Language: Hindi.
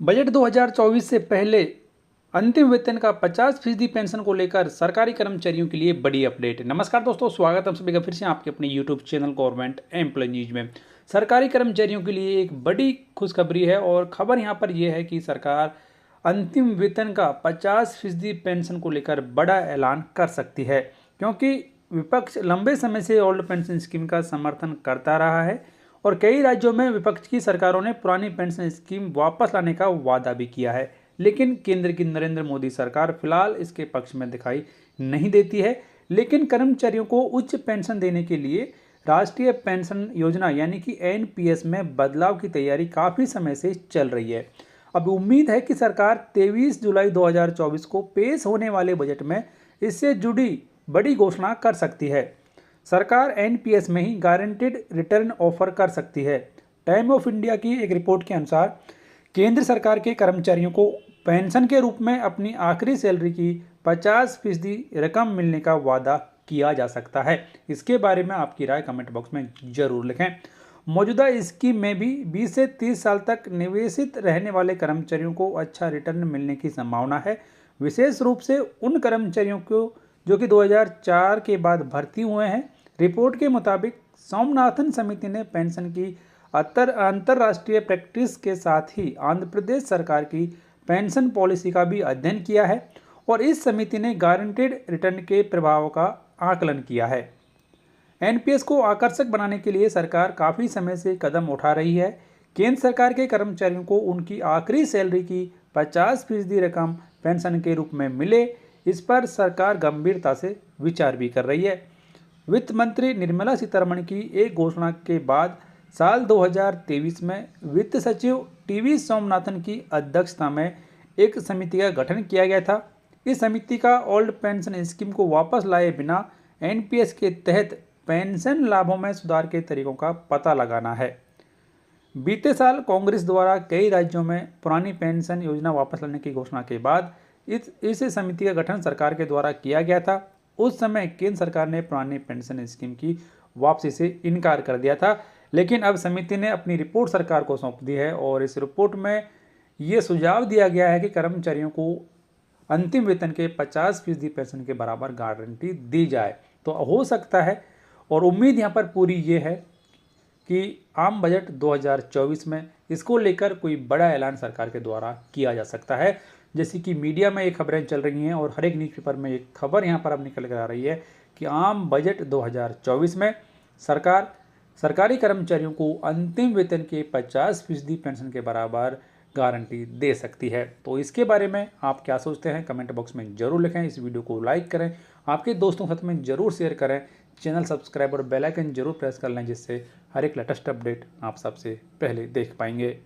बजट 2024 से पहले अंतिम वेतन का 50% पेंशन को लेकर सरकारी कर्मचारियों के लिए बड़ी अपडेट। नमस्कार दोस्तों, स्वागत है हम सभी का फिर से आपके अपने YouTube channel government employee news में। सरकारी कर्मचारियों के लिए एक बड़ी खुशखबरी है और खबर यहाँ पर यह है कि सरकार अंतिम वेतन का 50% पेंशन को लेकर बड़ा ऐलान कर सकती है, क्योंकि विपक्ष लंबे समय से ओल्ड पेंशन स्कीम का समर्थन करता रहा है और कई राज्यों में विपक्ष की सरकारों ने पुरानी पेंशन स्कीम वापस लाने का वादा भी किया है, लेकिन केंद्र की नरेंद्र मोदी सरकार फिलहाल इसके पक्ष में दिखाई नहीं देती है। लेकिन कर्मचारियों को उच्च पेंशन देने के लिए राष्ट्रीय पेंशन योजना यानी कि एनपीएस में बदलाव की तैयारी काफ़ी समय से चल रही है। अब उम्मीद है कि सरकार 23 जुलाई 2024 को पेश होने वाले बजट में इससे जुड़ी बड़ी घोषणा कर सकती है। सरकार एनपीएस में ही गारंटेड रिटर्न ऑफर कर सकती है। टाइम ऑफ इंडिया की एक रिपोर्ट के अनुसार केंद्र सरकार के कर्मचारियों को पेंशन के रूप में अपनी आखिरी सैलरी की 50% रकम मिलने का वादा किया जा सकता है। इसके बारे में आपकी राय कमेंट बॉक्स में जरूर लिखें। मौजूदा स्कीम में भी 20 से 30 साल तक निवेशित रहने वाले कर्मचारियों को अच्छा रिटर्न मिलने की संभावना है, विशेष रूप से उन कर्मचारियों को जो कि 2004 के बाद भर्ती हुए हैं। रिपोर्ट के मुताबिक स्वामीनाथन समिति ने पेंशन की अंतर्राष्ट्रीय प्रैक्टिस के साथ ही आंध्र प्रदेश सरकार की पेंशन पॉलिसी का भी अध्ययन किया है और इस समिति ने गारंटेड रिटर्न के प्रभाव का आकलन किया है। एनपीएस को आकर्षक बनाने के लिए सरकार काफ़ी समय से कदम उठा रही है। केंद्र सरकार के कर्मचारियों को उनकी आखिरी सैलरी की 50% रकम पेंशन के रूप में मिले, इस पर सरकार गंभीरता से विचार भी कर रही है। वित्त मंत्री निर्मला सीतारमण की एक घोषणा के बाद साल 2023 में वित्त सचिव टीवी स्वामीनाथन की अध्यक्षता में एक समिति का गठन किया गया था। इस समिति का ओल्ड पेंशन स्कीम को वापस लाए बिना एनपीएस के तहत पेंशन लाभों में सुधार के तरीकों का पता लगाना है। बीते साल कांग्रेस द्वारा कई राज्यों में पुरानी पेंशन योजना वापस लाने की घोषणा के बाद इस समिति का गठन सरकार के द्वारा किया गया था। उस समय केंद्र सरकार ने पुरानी पेंशन स्कीम की वापसी से इनकार कर दिया था, लेकिन अब समिति ने अपनी रिपोर्ट सरकार को सौंप दी है और इस रिपोर्ट में ये सुझाव दिया गया है कि कर्मचारियों को अंतिम वेतन के 50% पेंशन के बराबर गारंटी दी जाए। तो हो सकता है और उम्मीद यहाँ पर पूरी ये है कि आम बजट 2024 में इसको लेकर कोई बड़ा ऐलान सरकार के द्वारा किया जा सकता है। जैसे कि मीडिया में ये खबरें चल रही हैं और हर एक न्यूज़पेपर में एक खबर यहाँ पर अब निकल कर आ रही है कि आम बजट 2024 में सरकार सरकारी कर्मचारियों को अंतिम वेतन के 50% पेंशन के बराबर गारंटी दे सकती है। तो इसके बारे में आप क्या सोचते हैं कमेंट बॉक्स में जरूर लिखें। इस वीडियो को लाइक करें, आपके दोस्तों के साथ में जरूर शेयर करें, चैनल सब्सक्राइब और बेल आइकन जरूर प्रेस कर लें, जिससे हर एक लेटेस्ट अपडेट आप सबसे पहले देख पाएंगे।